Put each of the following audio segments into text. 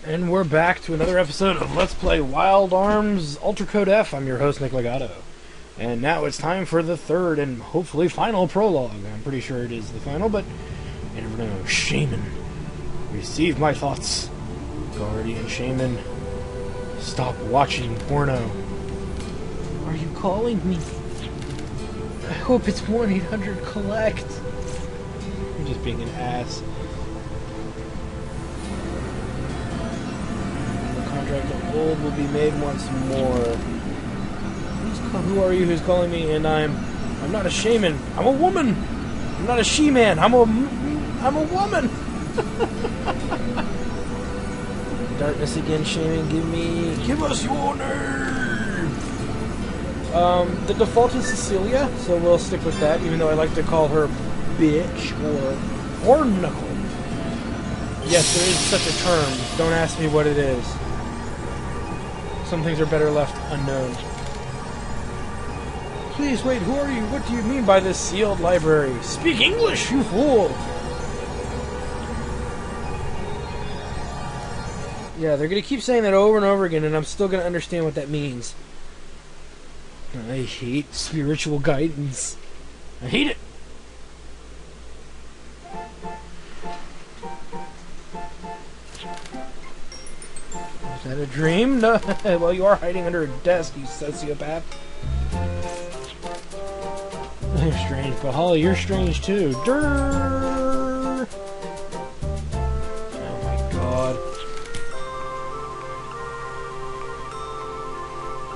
And we're back to another episode of Let's Play Wild Arms Ultra Code F. I'm your host, Nick Legato. And now it's time for the third and hopefully final prologue. I'm pretty sure it is the final, but you never know. Shaman. Receive my thoughts. Guardian Shaman. Stop watching porno. Are you calling me? I hope it's 1-800-COLLECT. I'm just being an ass. Contract old will be made once more. Who are you who's calling me? And I'm not a shaman. I'm a woman. I'm not a she-man. I'm a woman. Darkness again, shaman. Give us your name. The default is Cecilia, so we'll stick with that. Even though I like to call her bitch or knuckle. Yes, there is such a term. Don't ask me what it is. Some things are better left unknown. Please wait, who are you? What do you mean by this sealed library? Speak English, you fool! Yeah, they're gonna keep saying that over and over again, and I'm still gonna understand what that means. I hate spiritual guidance. I hate it! Is that a dream? No. Well, you are hiding under a desk, you sociopath. You're strange, but Holly, you're strange too. Durr! Oh my god.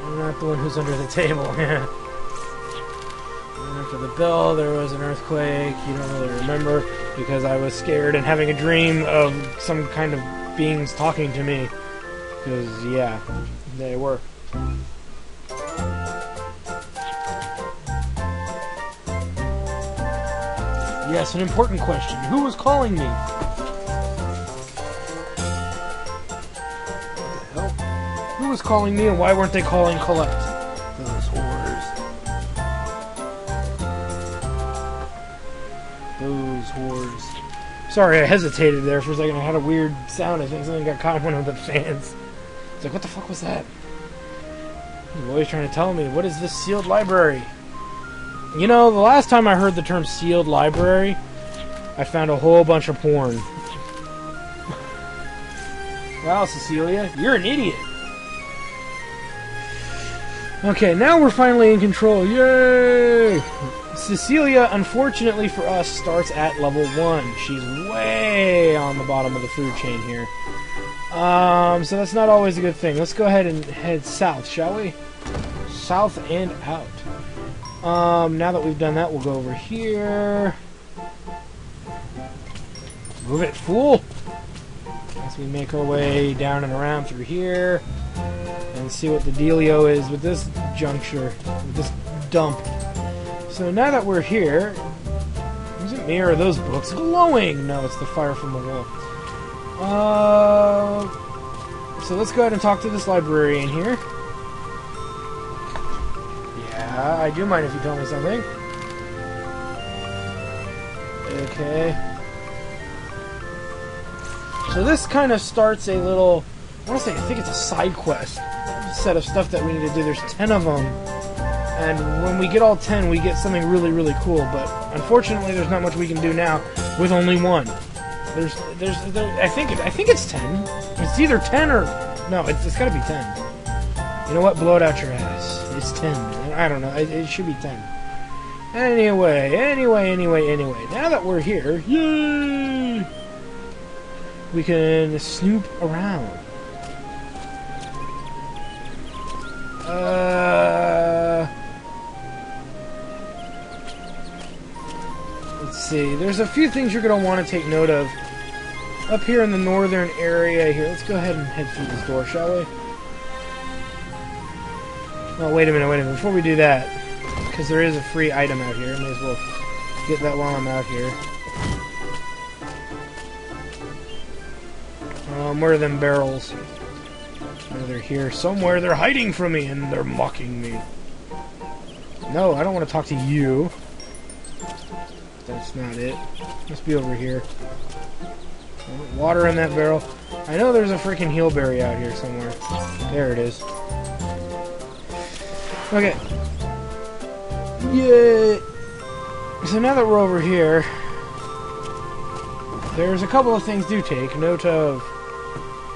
I'm not the one who's under the table. And after the bell, there was an earthquake. You don't really remember because I was scared and having a dream of some kind of beings talking to me. Because, yeah, they were. Yes, an important question. Who was calling me? What the hell? Who was calling me and why weren't they calling Collect? Those whores. Those whores. Sorry, I hesitated there for a second. I had a weird sound. I think something got caught in one of the fans. It's like, what the fuck was that? He's always trying to tell me, what is this sealed library? You know, the last time I heard the term sealed library, I found a whole bunch of porn. Wow, Cecilia, you're an idiot. Okay, now we're finally in control. Yay! Cecilia, unfortunately for us, starts at level 1. She's way on the bottom of the food chain here. So that's not always a good thing. Let's go ahead and head south, shall we? South and out. Now that we've done that, we'll go over here. Move it, fool! As we make our way down and around through here. And see what the dealio is with this juncture. With this dump. So now that we're here... Is it me or are those books glowing? No, it's the fire from the wall. So let's go ahead and talk to this librarian here. Yeah, I do mind if you tell me something. Okay. So this kind of starts a little... I think it's a side quest. Set of stuff that we need to do. There's 10 of them. And when we get all 10, we get something really, really cool. But unfortunately, there's not much we can do now with only one. I think it's 10. It's either 10 or... No, it's gotta be 10. You know what? Blow it out your ass. It's 10. I don't know. It should be 10. Anyway. Now that we're here, yay! We can snoop around. Let's see. There's a few things you're going to want to take note of. Up here in the northern area here. Let's go ahead and head through this door, shall we? Oh, wait a minute. Before we do that, because there is a free item out here, I may as well get that while I'm out here. Where are them barrels? Oh, they're here somewhere. They're hiding from me, and they're mocking me. No, I don't want to talk to you. That's not it. Must be over here. Water in that barrel. I know there's a freaking heelberry out here somewhere. There it is. Okay. Yay! So now that we're over here, there's a couple of things to take note of.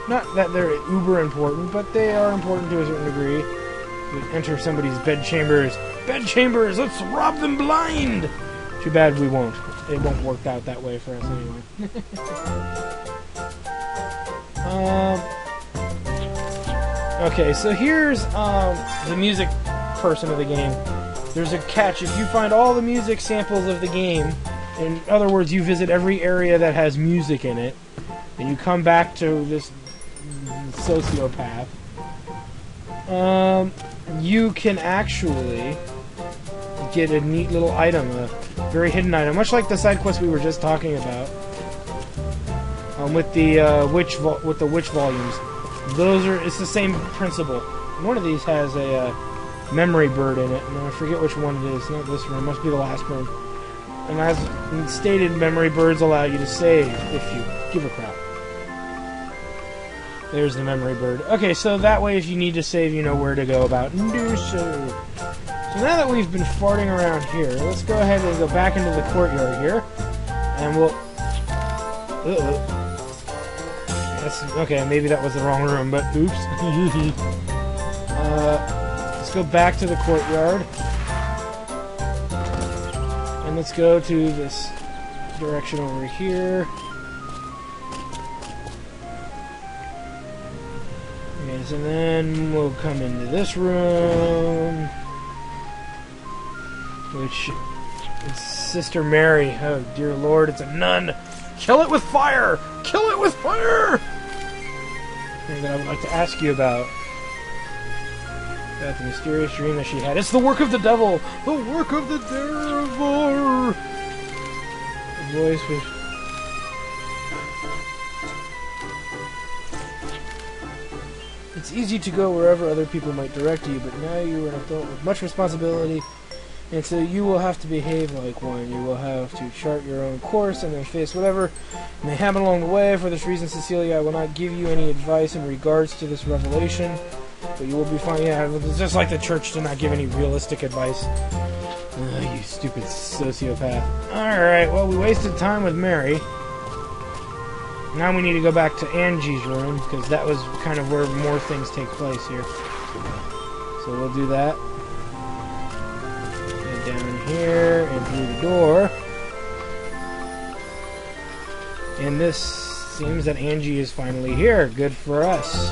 Not that they're uber important, but they are important to a certain degree. You enter somebody's bedchambers. Bedchambers! Let's rob them blind! Too bad we won't. It won't work out that way for us anyway. Okay, so here's the music person of the game. There's a catch. If you find all the music samples of the game, in other words, you visit every area that has music in it, and you come back to this sociopath, you can actually get a neat little item, a very hidden item, much like the side quest we were just talking about, with the witch volumes. It's the same principle. One of these has a memory bird in it, and I forget which one it is. Not this one. It must be the last one. And as stated, memory birds allow you to save if you give a crap. There's the memory bird. Okay, so that way if you need to save, you know where to go about and do so. So now that we've been farting around here, let's go ahead and go back into the courtyard here. And we'll... okay, maybe that was the wrong room, but oops. Let's go back to the courtyard. And let's go to this direction over here. Yes, and then we'll come into this room, which is Sister Mary. Oh, dear Lord, it's a nun. Kill it with fire! Kill it with fire! Thing that I would like to ask you about the mysterious dream that she had. It's the work of the devil! The work of the devil! The voice was... It's easy to go wherever other people might direct you, but now you are an adult with much responsibility, and so you will have to behave like one. You will have to chart your own course and then face whatever may happen along the way. For this reason, Cecilia, I will not give you any advice in regards to this revelation, but you will be fine. Yeah, it's just like the church to not give any realistic advice. You stupid sociopath. Alright, well, we wasted time with Mary. Now we need to go back to Angie's room, because that was kind of where more things take place here. So we'll do that. Get down here and through the door. And this seems that Angie is finally here. Good for us.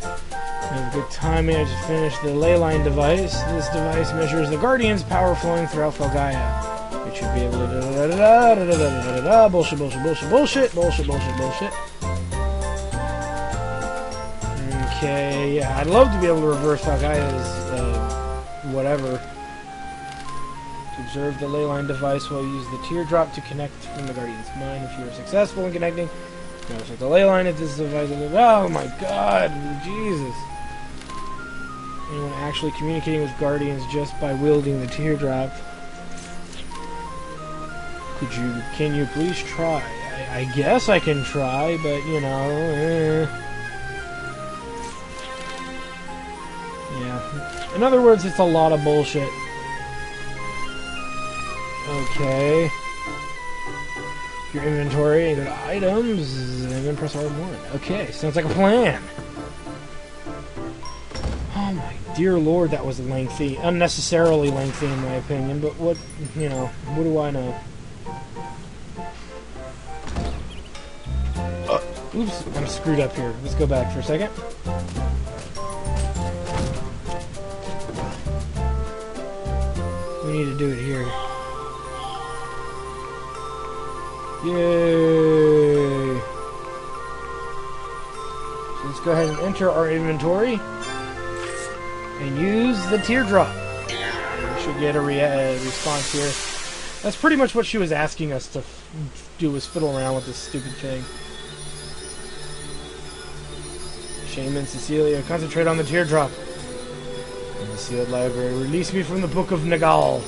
We have good timing. I just finished the ley line device. This device measures the Guardian's power flowing throughout Felgaia. It should be able to bullshit. Okay, yeah, I'd love to be able to reverse Felgaia's whatever. To observe the ley line device while you use the teardrop to connect from the Guardian's mind. If you are successful in connecting, you know, the ley line. If this device, oh my God, Jesus! Anyone actually communicating with Guardians just by wielding the teardrop? Can you please try? I guess I can try, but you know, yeah. In other words, it's a lot of bullshit. Okay. Your inventory, go to items, and then press R1. Okay, sounds like a plan. Oh my dear Lord, that was lengthy. Unnecessarily lengthy in my opinion, but what, you know, what do I know? Oops, I'm screwed up here. Let's go back for a second. We need to do it here. Yay! So let's go ahead and enter our inventory and use the teardrop. And we should get a response here. That's pretty much what she was asking us to do, was fiddle around with this stupid thing. Shaman, Cecilia, concentrate on the teardrop. In the sealed library, release me from the Book of Nagal.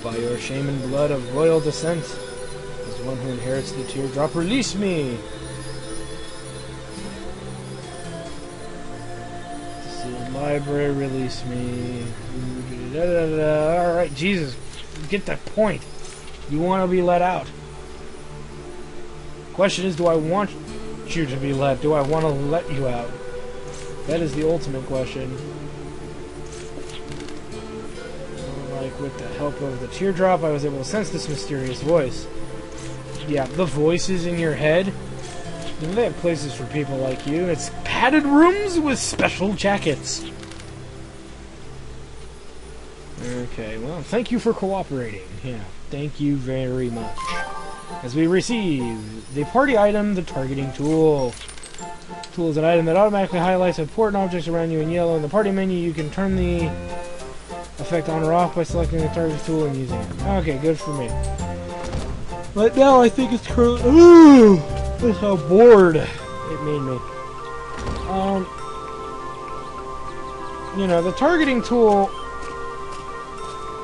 By your shaman blood of royal descent, this one who inherits the teardrop. Release me! Sealed library, release me. Alright, Jesus. Get the point. You want to be let out. Question is, do I want you to be let? Do I want to let you out? That is the ultimate question. Like, with the help of the teardrop, I was able to sense this mysterious voice. Yeah, the voices in your head. They have places for people like you. It's padded rooms with special jackets. Okay, well, thank you for cooperating. Yeah, thank you very much. As we receive the party item, the targeting tool. Tool is an item that automatically highlights important objects around you in yellow. In the party menu, you can turn the effect on or off by selecting the target tool and using it. Okay, good for me. But now I think it's currently... Ooh! That's how bored it made me. You know, the targeting tool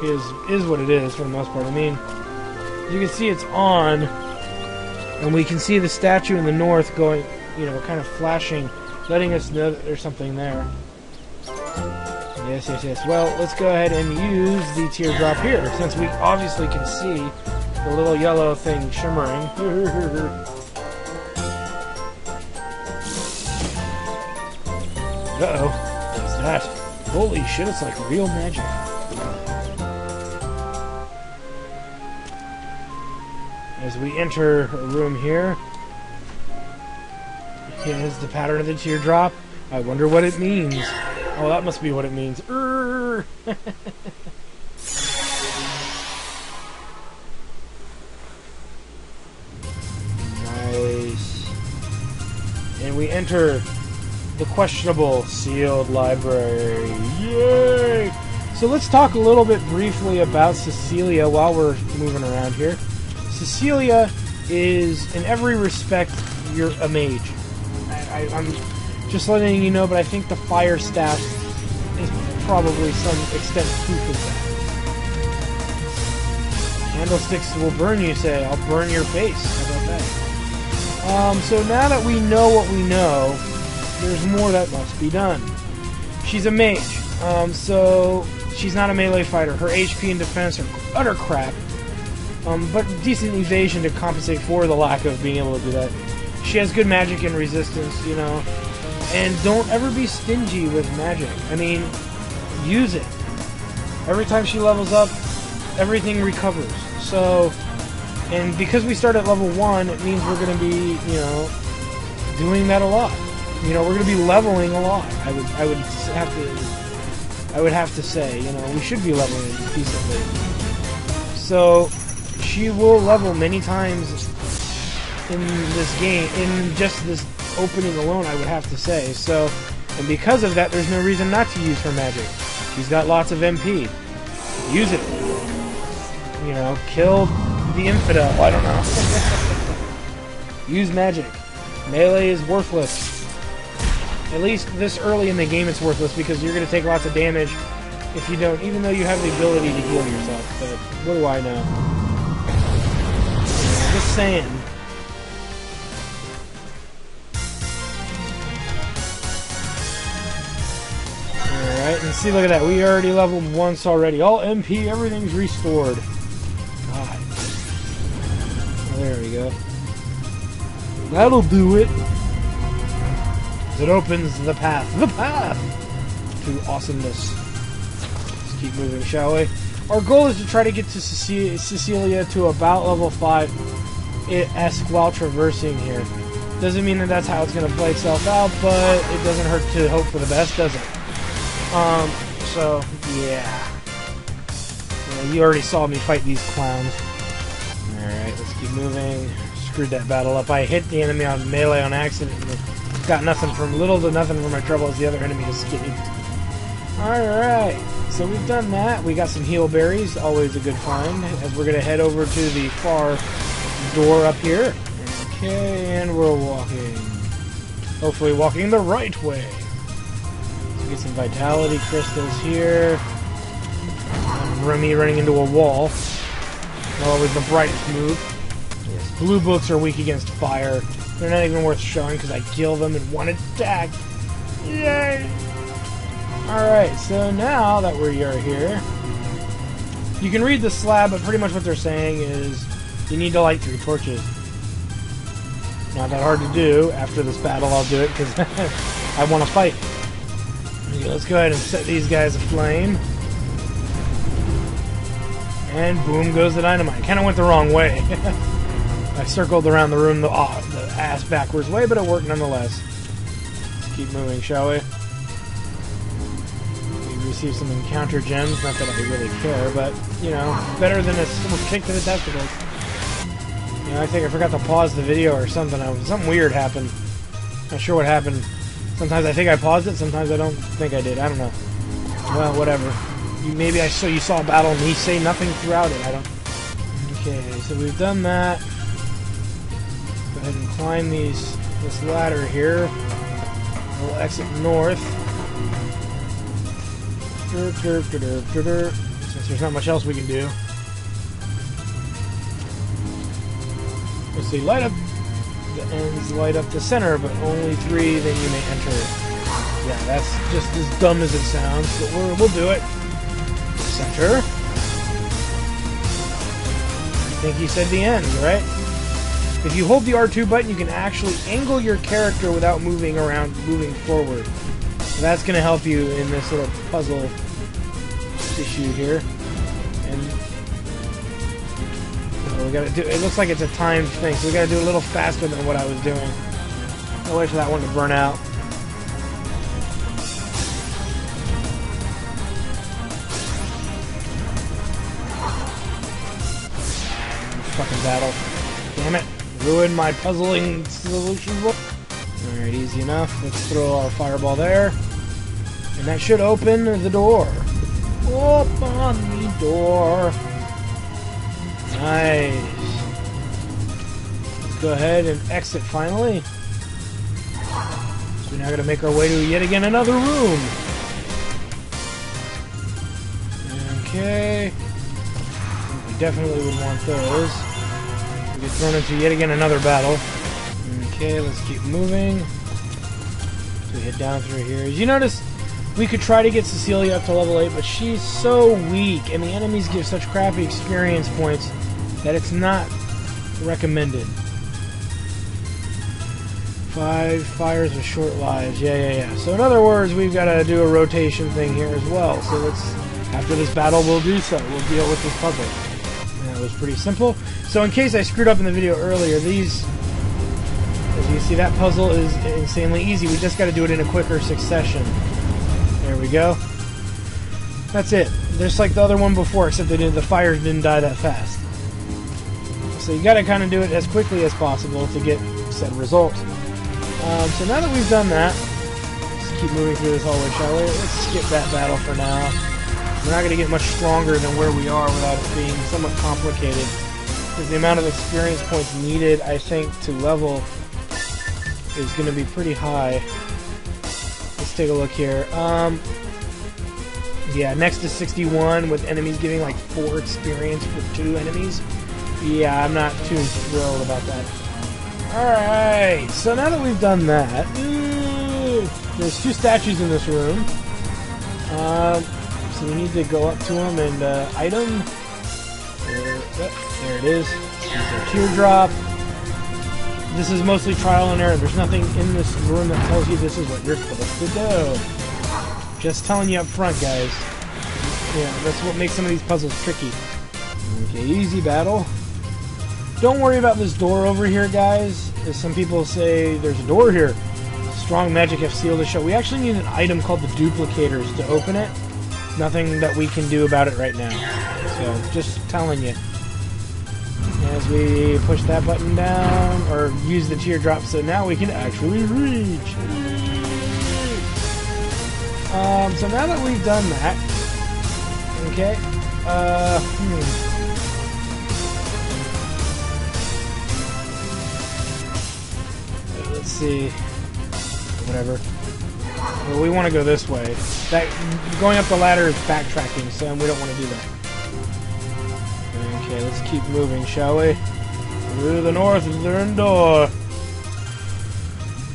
is what it is for the most part. I mean, you can see it's on, and we can see the statue in the north going, you know, kind of flashing, letting us know that there's something there. Yes, yes, yes. Well, let's go ahead and use the teardrop here, since we obviously can see the little yellow thing shimmering. Uh-oh. What's that? Holy shit, it's like real magic. As we enter a room here, here's the pattern of the teardrop. I wonder what it means. Oh, that must be what it means. Nice. And we enter the questionable sealed library. Yay! So let's talk a little bit briefly about Cecilia while we're moving around here. Cecilia is, in every respect, you're a mage. I'm just letting you know, but I think the fire staff is probably some extent proof of that. Candlesticks will burn, you say. I'll burn your face. How about that? So now that we know what we know, there's more that must be done. She's a mage, so she's not a melee fighter. Her HP and defense are utter crap. But decent evasion to compensate for the lack of being able to do that. She has good magic and resistance, you know. And don't ever be stingy with magic. I mean, use it. Every time she levels up, everything recovers. So, and because we start at level 1, it means we're going to be, you know, doing that a lot. You know, we're going to be leveling a lot. I would have to say, you know, we should be leveling decently. So, she will level many times in this game, in just this opening alone, I would have to say. So, and because of that, there's no reason not to use her magic. She's got lots of MP. Use it. You know, kill the infidel. I don't know. Use magic. Melee is worthless. At least this early in the game it's worthless, because you're going to take lots of damage if you don't, even though you have the ability to heal yourself. But what do I know? Just saying. Alright, and see, look at that. We already leveled once already. All MP, everything's restored. God. Oh, there we go. That'll do it. It opens the path. The path! To awesomeness. Let's keep moving, shall we? Our goal is to try to get to Cecilia to about level 5-esque while traversing here. Doesn't mean that that's how it's going to play itself out, but it doesn't hurt to hope for the best, does it? So, yeah. You already saw me fight these clowns. Alright, let's keep moving. Screwed that battle up. I hit the enemy on melee on accident and got nothing from little to nothing for my trouble as the other enemy escaped. Alright, so we've done that. We got some heal berries, always a good find, as we're going to head over to the far door up here. Okay, and we're walking. Hopefully walking the right way. Let's get some vitality crystals here. And Remy running into a wall. Always the brightest move. Yes, blue books are weak against fire. They're not even worth showing because I kill them in one attack. Yay! Alright, so now that we are here, you can read the slab, but pretty much what they're saying is you need to light 3 torches. Not that hard to do. After this battle, I'll do it because I want to fight. Okay, let's go ahead and set these guys aflame. And boom goes the dynamite. Kind of went the wrong way. I circled around the room the ass backwards way, but it worked nonetheless. Let's keep moving, shall we? We received some encounter gems. Not that I really care, but, you know, better than a kick to the testicles. You know, I think I forgot to pause the video or something. Something weird happened. Not sure what happened. Sometimes I think I paused it, sometimes I don't think I did. I don't know. Well, whatever. Maybe you saw a battle and me say nothing throughout it. I don't... Okay, so we've done that. Go ahead and climb this ladder here. We'll exit north. Since there's not much else we can do. Let's see, light up the ends, light up the center, but only 3, then you may enter. Yeah, that's just as dumb as it sounds, but we'll do it. Center. I think he said the end, right? If you hold the R2 button, you can actually angle your character without moving forward. So that's going to help you in this little puzzle issue here. And we got to do. It looks like it's a timed thing, so we got to do a little faster than what I was doing. I'll wait for that one to burn out. Fucking battle. Damn it. Ruined my puzzling solution book. Alright, easy enough. Let's throw our fireball there. And that should open the door. Open the door. Nice. Let's go ahead and exit finally. So we're now going to make our way to yet again another room. Okay. We definitely would want those. We get thrown into yet again another battle. Okay, let's keep moving. So we head down through here. As you notice, we could try to get Cecilia up to level 8, but she's so weak, and the enemies give such crappy experience points that it's not recommended. 5 fires with short lives. Yeah. So in other words, we've got to do a rotation thing here as well. So after this battle, we'll do so. We'll deal with this puzzle. And that was pretty simple. So in case I screwed up in the video earlier, as you can see, that puzzle is insanely easy. We just got to do it in a quicker succession. There we go. That's it. Just like the other one before, except the fires didn't die that fast. So you got to kind of do it as quickly as possible to get said result. So now that we've done that, let's keep moving through this hallway, shall we? Let's skip that battle for now. We're not going to get much stronger than where we are without it being somewhat complicated. Because the amount of experience points needed, I think, to level is going to be pretty high. Let's take a look here. Yeah, next to 61 with enemies giving like 4 experience for 2 enemies. Yeah, I'm not too thrilled about that. Alright, so now that we've done that, there's 2 statues in this room. So we need to go up to them and item. There it is. There's a teardrop. This is mostly trial and error. There's nothing in this room that tells you this is what you're supposed to do. Just telling you up front, guys. Yeah, that's what makes some of these puzzles tricky. Okay, easy battle. Don't worry about this door over here, guys. As some people say, there's a door here. Strong magic have sealed the show. We actually need an item called the duplicators to open it. Nothing that we can do about it right now. So, just telling you. As we push that button down, or use the teardrop, so now we can actually reach. So now that we've done that, okay, let's see, whatever. Well, we want to go this way. That going up the ladder is backtracking, so we don't want to do that. Okay, let's keep moving, shall we? Through the northern door.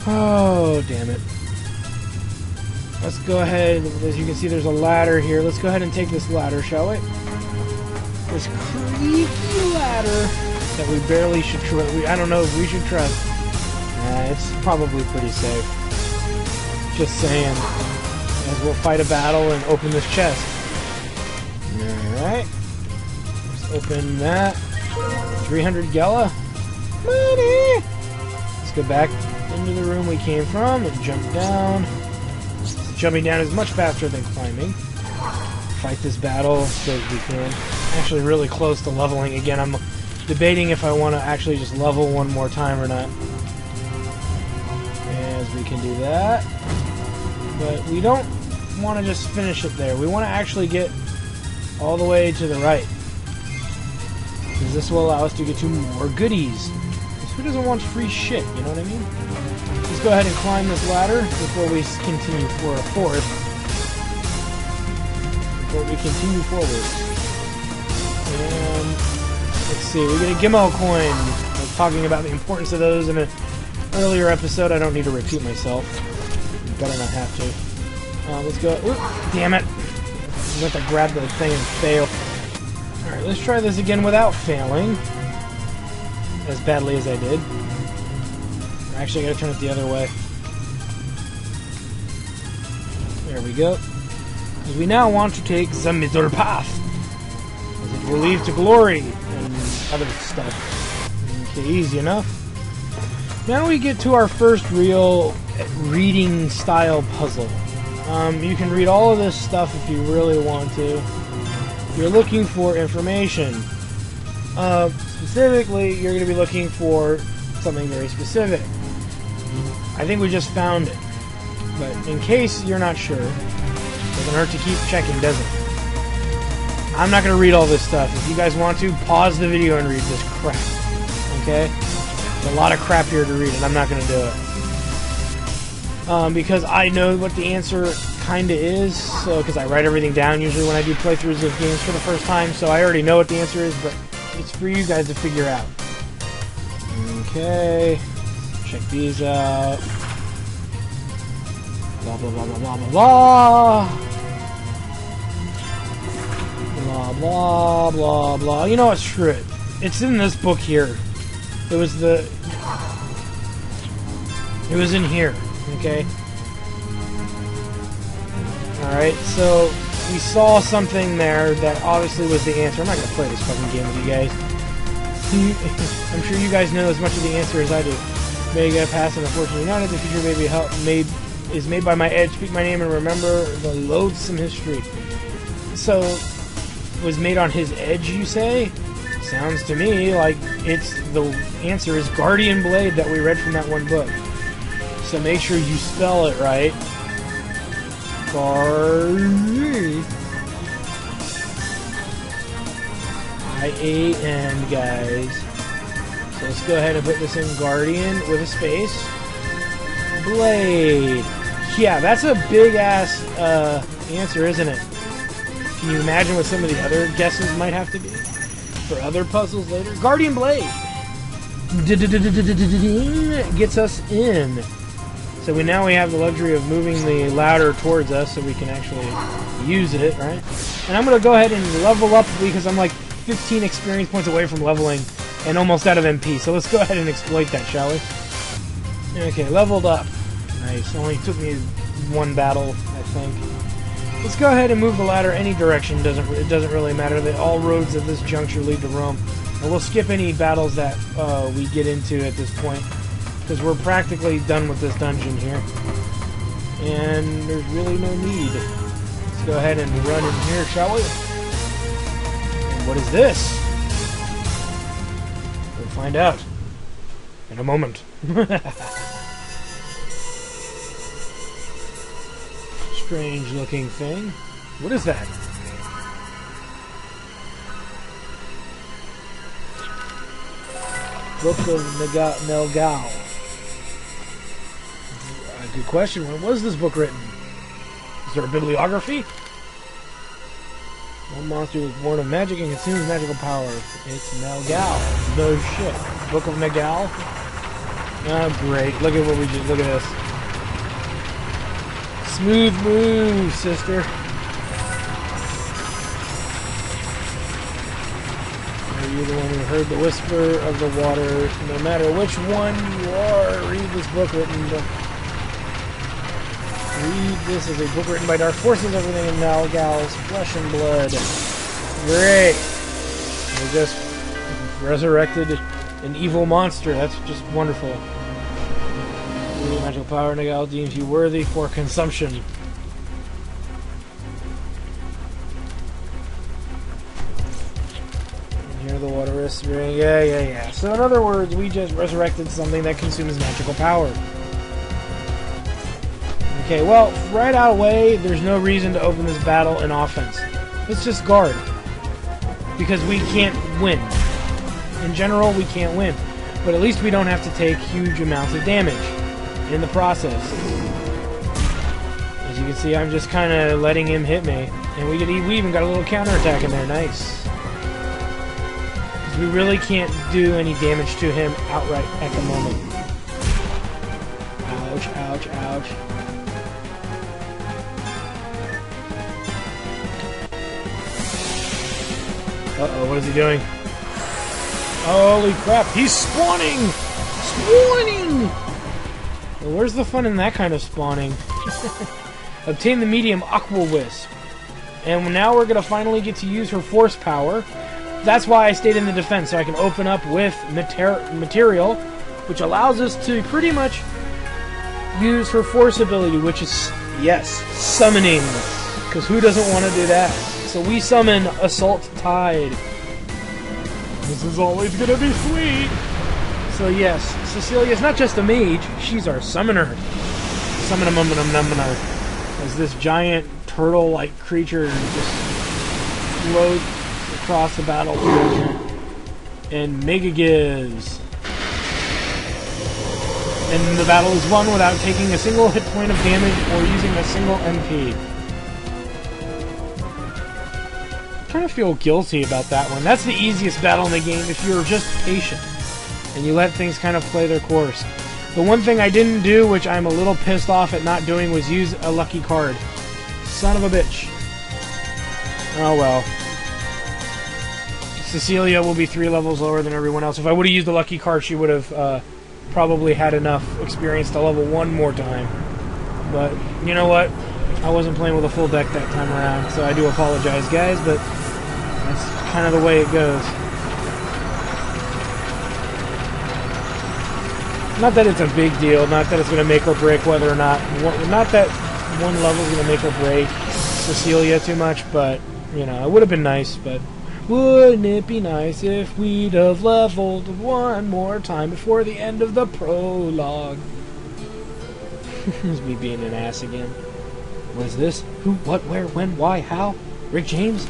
Oh, damn it. Let's go ahead. As you can see, there's a ladder here. Let's go ahead and take this ladder, shall we? This creepy ladder that we barely should trust. I don't know if we should trust. It's probably pretty safe. Just saying. As we'll fight a battle and open this chest. Alright. Let's open that. 300 Gela. Money! Let's go back into the room we came from and jump down. Jumping down is much faster than climbing. Fight this battle as good as we can. Actually really close to leveling again. I'm debating if I want to actually just level one more time or not. As we can do that. But we don't want to just finish it there. We want to actually get all the way to the right. Because this will allow us to get to more goodies. Because who doesn't want free shit, you know what I mean? Let's go ahead and climb this ladder before we continue for a fourth. Before we continue forward. And let's see, we get a Gimmo coin. I was talking about the importance of those in an earlier episode. I don't need to repeat myself. Better not have to. Let's go. Oop, damn it. I'm going to grab the thing and fail. Alright, let's try this again without failing. As badly as I did. Actually, I gotta turn it the other way. There we go. Because we now want to take the middle path. As it will lead to glory and other stuff. Okay, easy enough. Now we get to our first real reading style puzzle. You can read all of this stuff if you really want to. You're looking for information. Specifically, you're going to be looking for something very specific. I think we just found it. But in case you're not sure, it doesn't hurt to keep checking, does it? I'm not going to read all this stuff. If you guys want to, pause the video and read this crap. Okay? There's a lot of crap here to read, and I'm not going to do it. Because I know what the answer kinda is, so because I write everything down usually when I do playthroughs of games for the first time, so I already know what the answer is, but it's for you guys to figure out. Okay, check these out. Blah blah blah blah blah blah blah. Blah blah blah blah. You know what? Screw it. It's in this book here. It was in here. Okay. Alright, so we saw something there that obviously was the answer. I'm not going to play this fucking game with you guys. I'm sure you guys know as much of the answer as I do. May get past an unfortunate united. The future may be is made by my edge. Speak my name and remember the loathsome history. So, was made on his edge, you say? Sounds to me like the answer is Guardian Blade that we read from that one book. So make sure you spell it right. I-A-N, guys. So let's go ahead and put this in Guardian with a space. Blade. Yeah, that's a big-ass answer, isn't it? Can you imagine what some of the other guesses might have to be? For other puzzles later? Guardian Blade! Gets us in. So now we have the luxury of moving the ladder towards us so we can actually use it, right? And I'm going to go ahead and level up because I'm like 15 experience points away from leveling and almost out of MP. So let's go ahead and exploit that, shall we? Okay, leveled up. Nice. Only took me one battle, I think. Let's go ahead and move the ladder any direction. It doesn't really matter. All roads at this juncture lead to Rome. And we'll skip any battles that we get into at this point, because we're practically done with this dungeon here. And there's really no need. Let's go ahead and run in here, shall we? And what is this? We'll find out in a moment. Strange looking thing. What is that? Book of Melgal. Good question. When was this book written? Is there a bibliography? One monster was born of magic and consumes magical power. It's Nalgal. No shit. Book of Nalgal? Oh, great. Look at what we did. Look at this. Smooth move, sister. Are you the one who heard the whisper of the water? No matter which one you are, read this book written by... Read this as a book written by dark forces, everything in Nalgal's flesh and blood. Great! We just resurrected an evil monster. That's just wonderful. The magical power Nalgal deems you worthy for consumption. And here the water is ring. Yeah. So in other words, we just resurrected something that consumes magical power. Okay, well, right out of the way, there's no reason to open this battle in offense. Let's just guard. Because we can't win. In general, we can't win. But at least we don't have to take huge amounts of damage in the process. As you can see, I'm just kind of letting him hit me. And we even got a little counterattack in there. Nice. We really can't do any damage to him outright at the moment. Ouch, ouch, ouch. Uh-oh, what is he doing? Holy crap, he's spawning! Spawning! Well, where's the fun in that kind of spawning? Obtain the medium Aqua Wisp. And now we're going to finally get to use her force power. That's why I stayed in the defense, so I can open up with material, which allows us to pretty much use her force ability, which is, yes, summoning. Because who doesn't want to do that? So we summon Assault Tide. This is always gonna be sweet. So yes, Cecilia's not just a mage, she's our summoner. Summoner. As this giant turtle-like creature just floats across the battlefield and mega gives. And the battle is won without taking a single hit point of damage or using a single MP. I kind of feel guilty about that one. That's the easiest battle in the game if you're just patient and you let things kind of play their course. The one thing I didn't do, which I'm a little pissed off at not doing, was use a lucky card. Son of a bitch. Oh well. Cecilia will be 3 levels lower than everyone else. If I would have used the lucky card, she would have probably had enough experience to level 1 more time. But, you know what? I wasn't playing with a full deck that time around, so I do apologize, guys, but that's kind of the way it goes. Not that it's a big deal, not that it's going to make or break whether or not... Not that one level is going to make or break Cecilia too much, but, you know, it would have been nice, but... Wouldn't it be nice if we'd have leveled 1 more time before the end of the prologue? It's me being an ass again. What is this? Who, what, where, when, why, how? Rick James? A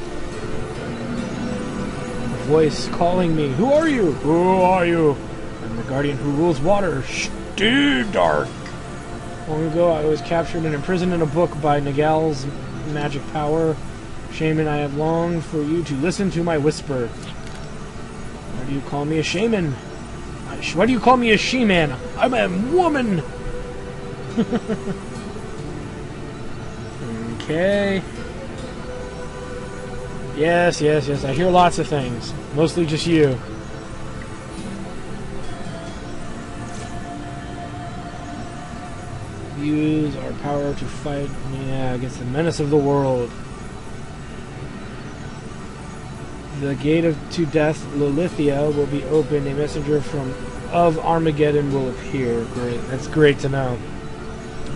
voice calling me. Who are you? Who are you? I'm the guardian who rules water. Stay dark. Long ago, I was captured and imprisoned in a book by Nalgal's magic power. Shaman, I have longed for you to listen to my whisper. Why do you call me a shaman? Why do you call me a she-man? I'm a woman! Okay. Yes, I hear lots of things. Mostly just you. Use our power to fight against the menace of the world. The gate to death, Lilithia, will be opened. A messenger of Armageddon will appear. Great. That's great to know.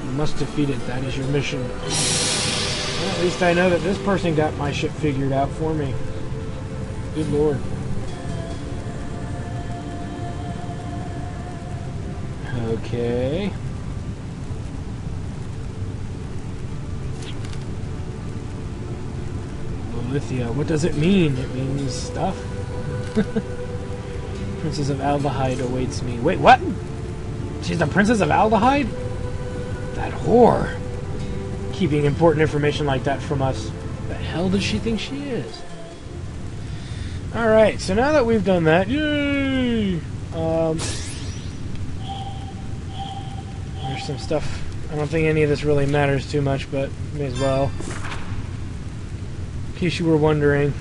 You must defeat it. That is your mission. Well, at least I know that this person got my shit figured out for me. Good lord. Okay. Lilithia, what does it mean? It means stuff. Princess of Aldehyde awaits me. Wait, what? She's the Princess of Aldehyde? That whore. Keeping important information like that from us. The hell does she think she is? Alright, so now that we've done that, yay! There's some stuff. I don't think any of this really matters too much, but may as well. In case you were wondering.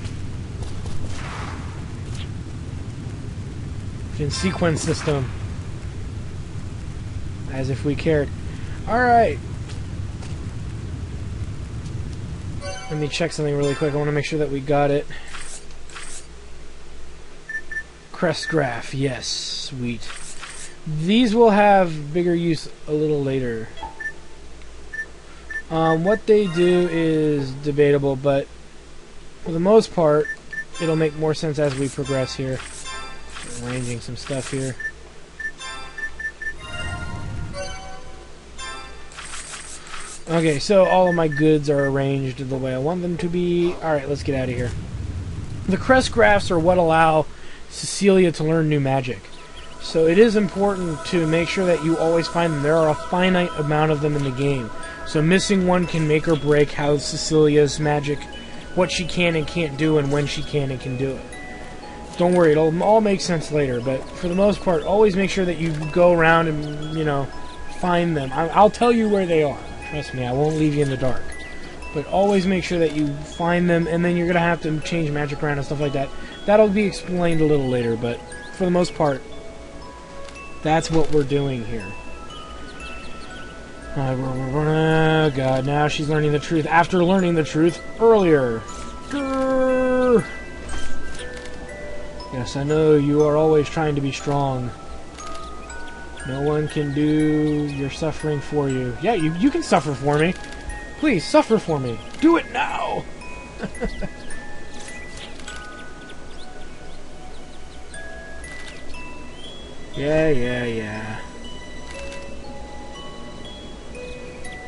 In sequence system. As if we cared. Alright. Let me check something really quick. I want to make sure that we got it. Crest graph, yes, sweet. These will have bigger use a little later. What they do is debatable, but for the most part, it'll make more sense as we progress here. Arranging some stuff here. Okay, so all of my goods are arranged the way I want them to be. Alright, let's get out of here. The crest graphs are what allow Cecilia to learn new magic. So it is important to make sure that you always find them. There are a finite amount of them in the game. So missing one can make or break how Cecilia's magic, what she can and can't do, and when she can and can do it. Don't worry, it'll all make sense later, but for the most part, always make sure that you go around and, you know, find them. I'll tell you where they are. Trust me, I won't leave you in the dark. But always make sure that you find them, and then you're going to have to change magic around and stuff like that. That'll be explained a little later, but for the most part, that's what we're doing here. Oh God, now she's learning the truth after learning the truth earlier. Grrr. Yes, I know you are always trying to be strong. No one can do your suffering for you. Yeah, you can suffer for me. Please, suffer for me. Do it now! Yeah.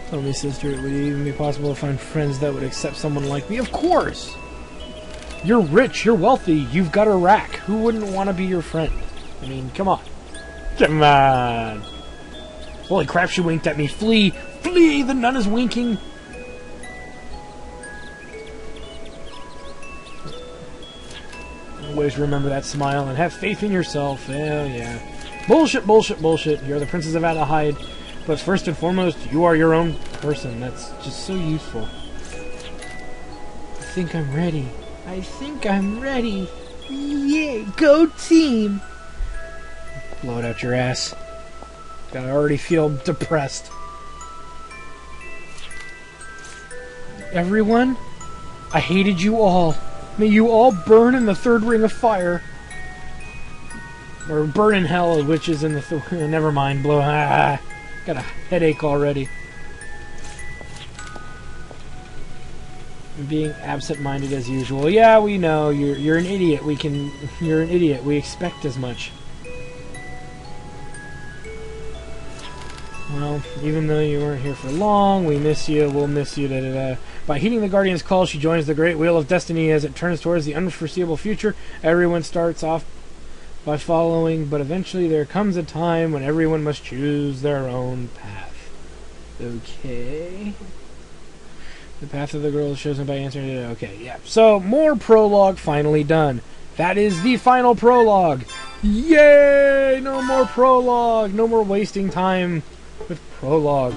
Tell me, sister, it would even be possible to find friends that would accept someone like me? Of course! You're rich, you're wealthy, you've got a rack. Who wouldn't want to be your friend? I mean, come on. Come on! Holy crap, she winked at me. Flee! Flee! The nun is winking! Always remember that smile and have faith in yourself. Hell yeah. Bullshit, bullshit, bullshit. You're the princess of Adahide. But first and foremost, you are your own person. That's just so useful. I think I'm ready. I think I'm ready. Yay! Go team! Blow it out your ass. I already feel depressed. Everyone, I hated you all. May you all burn in the third ring of fire. Or burn in hell, which is in the never mind. Blow. Got a headache already. I'm being absent-minded as usual. Yeah, we know. You're an idiot. You're an idiot. We expect as much. Well, even though you weren't here for long, we miss you, we'll miss you, da-da-da. By heeding the Guardian's call, she joins the great wheel of destiny as it turns towards the unforeseeable future. Everyone starts off by following, but eventually there comes a time when everyone must choose their own path. Okay. The path of the girl is chosen by answering it. Okay, yeah. So, more prologue finally done. That is the final prologue. Yay! No more prologue. No more wasting time with prologue.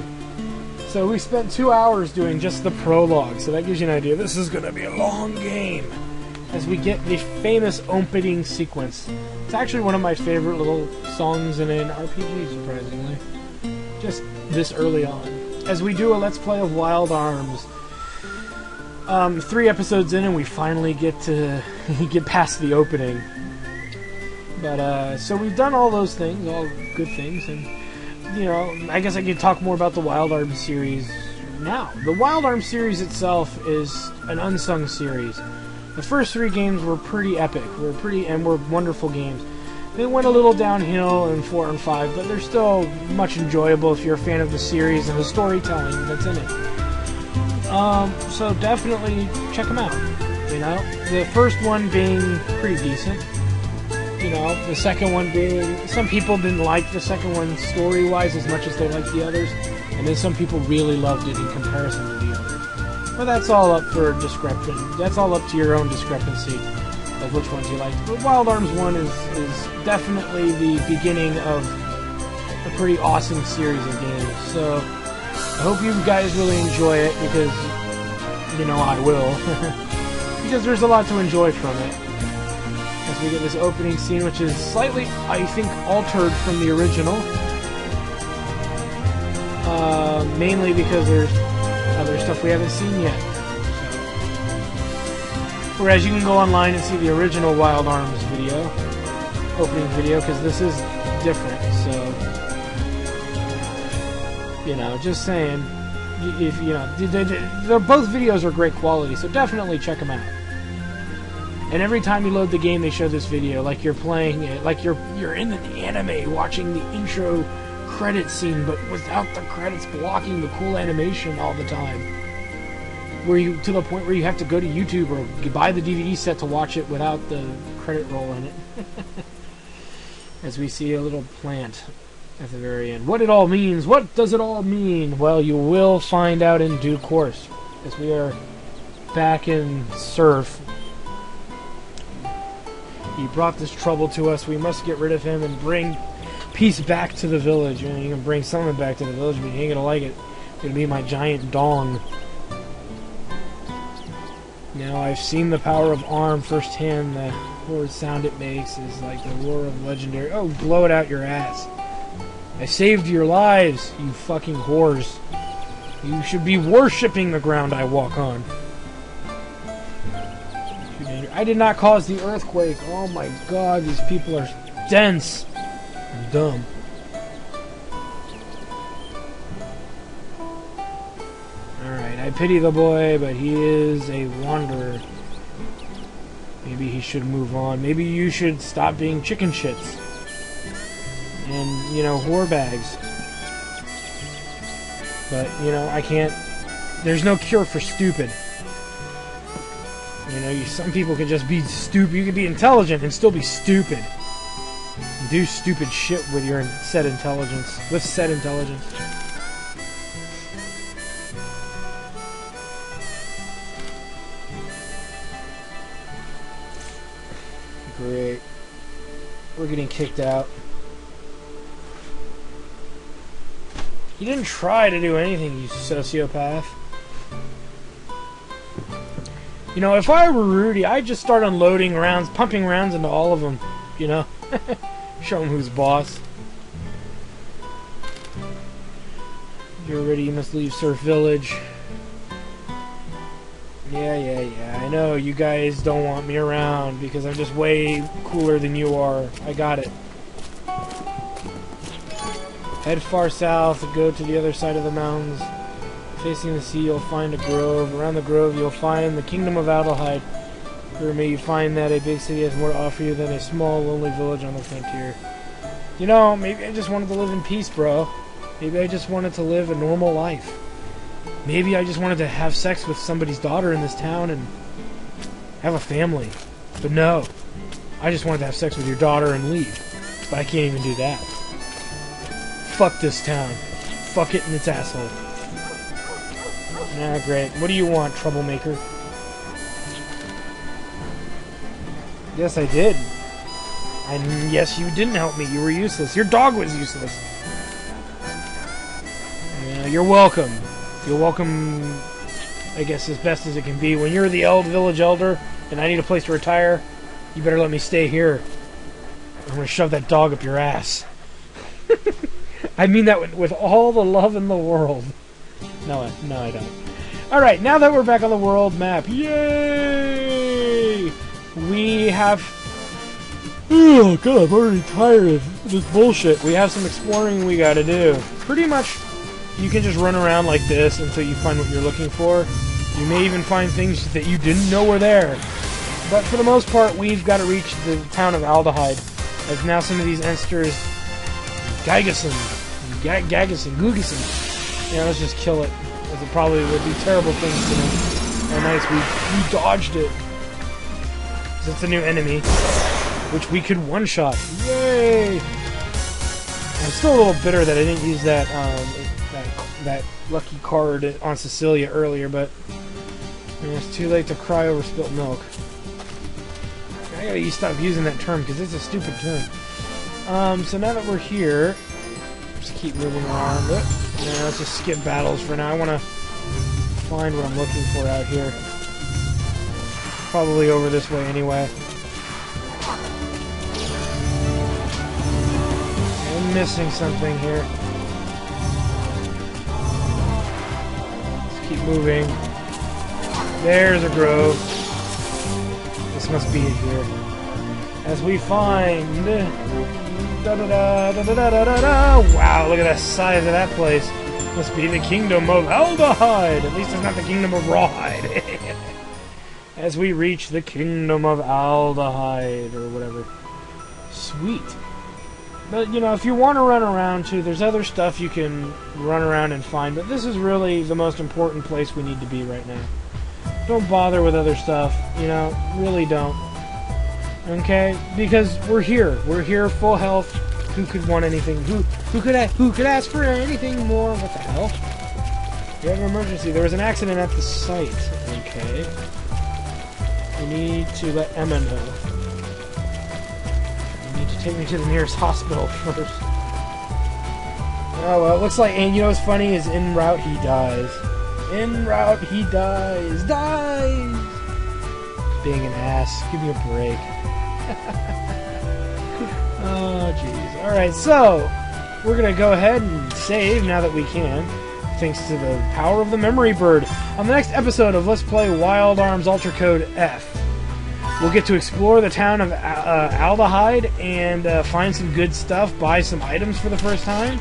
So we spent 2 hours doing just the prologue, so that gives you an idea. This is going to be a long game as we get the famous opening sequence. It's actually one of my favorite little songs in an RPG, surprisingly. Just this early on. As we do a Let's Play of Wild Arms. 3 episodes in and we finally get to get past the opening. But, so we've done all those things, all good things, and, you know, I guess I could talk more about the Wild Arms series now. The Wild Arms series itself is an unsung series. The first 3 games were pretty epic, were wonderful games. They went a little downhill in 4 and 5, but they're still much enjoyable if you're a fan of the series and the storytelling that's in it. So definitely check them out. You know, the first one being pretty decent. You know, the second one being... Some people didn't like the second one story-wise as much as they liked the others. And then some people really loved it in comparison to the others. But that's all up for discretion. That's all up to your own discrepancy of which ones you like. But Wild Arms 1 is definitely the beginning of a pretty awesome series of games. So I hope you guys really enjoy it, because, you know, I will. Because there's a lot to enjoy from it. As we get this opening scene, which is slightly, I think, altered from the original. Mainly because there's other stuff we haven't seen yet. Whereas you can go online and see the original Wild Arms video, opening video, because this is different. So, you know, just saying, if you know, they're both videos are great quality, so definitely check them out. And every time you load the game, they show this video, like you're playing it, like you're in an anime watching the intro credit scene, but without the credits blocking the cool animation all the time. Where you, to the point where you have to go to YouTube or you buy the DVD set to watch it without the credit roll in it. As we see a little plant at the very end. What it all means, what does it all mean? Well, you will find out in due course, as we are back in Surf. He brought this trouble to us, we must get rid of him and bring peace back to the village. You know, you can bring something back to the village, but you ain't gonna like it. It's gonna be my giant dong. Now, I've seen the power of arm firsthand. The roar sound it makes is like the roar of legendary. Oh, blow it out your ass. I saved your lives, you fucking whores. You should be worshipping the ground I walk on. I did not cause the earthquake. Oh my god, these people are dense and dumb. Alright, I pity the boy, but he is a wanderer. Maybe he should move on. Maybe you should stop being chicken shits. And, you know, whore bags. But, you know, I can't... There's no cure for stupid. You know, some people can just be stupid. You can be intelligent and still be stupid. And do stupid shit with your said intelligence. With said intelligence. Great. We're getting kicked out. You didn't try to do anything, you sociopath. You know, if I were Rudy, I'd just start unloading rounds, pumping rounds into all of them, you know? Show them who's boss. You're ready, you must leave Surf Village. Yeah, I know you guys don't want me around because I'm just way cooler than you are. I got it. Head far south, go to the other side of the mountains. Facing the sea, you'll find a grove. Around the grove, you'll find the kingdom of Adelheid. Where may you find that a big city has more to offer you than a small, lonely village on the frontier. You know, maybe I just wanted to live in peace, bro. Maybe I just wanted to live a normal life. Maybe I just wanted to have sex with somebody's daughter in this town and have a family. But no. I just wanted to have sex with your daughter and leave. But I can't even do that. Fuck this town. Fuck it in its asshole. Ah, great. What do you want, troublemaker? Yes, I did. And yes, you didn't help me. You were useless. Your dog was useless. Yeah, you're welcome. You're welcome, I guess, as best as it can be. When you're the village elder and I need a place to retire, you better let me stay here. I'm going to shove that dog up your ass. I mean that with all the love in the world. No, I don't. Alright, now that we're back on the world map, yay! We have... Oh god, I'm already tired of this bullshit. We have some exploring we gotta do. Pretty much, you can just run around like this until you find what you're looking for. You may even find things that you didn't know were there. But for the most part, we've got to reach the town of Aldehyde. As now some of these Ensters... Gagason, Gugason. Yeah, let's just kill it. As it probably would be terrible things to them. Oh, nice, we dodged it. It's a new enemy, which we could one-shot. Yay! I'm still a little bitter that I didn't use that lucky card on Cecilia earlier, but It's too late to cry over spilt milk. I gotta stop using that term because it's a stupid term. So now that we're here, just keep moving around. Yeah, let's just skip battles for now. I want to find what I'm looking for out here. Probably over this way anyway. I'm missing something here. Let's keep moving. There's a grove. This must be it here. As we find... Wow, look at the size of that place. Must be the kingdom of Aldehyde. At least it's not the kingdom of Rawhide. As we reach the kingdom of Aldehyde, or whatever. Sweet. But, you know, if you want to run around too, there's other stuff you can run around and find. But this is really the most important place we need to be right now. Don't bother with other stuff, you know, really don't. Okay? Because we're here. We're here full health. Who could want anything? Who could ask for anything more? What the hell? We have an emergency. There was an accident at the site. Okay. We need to let Emma know. You need to take me to the nearest hospital first. Oh well, it looks like, and you know what's funny is en route he dies. En route, he dies. Dies! Being an ass. Give me a break. Oh, jeez. Alright, so, we're going to go ahead and save now that we can. Thanks to the power of the memory bird. On the next episode of Let's Play Wild Arms Ultra Code F, we'll get to explore the town of Aldehyde and find some good stuff, buy some items for the first time.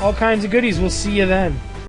All kinds of goodies. We'll see you then.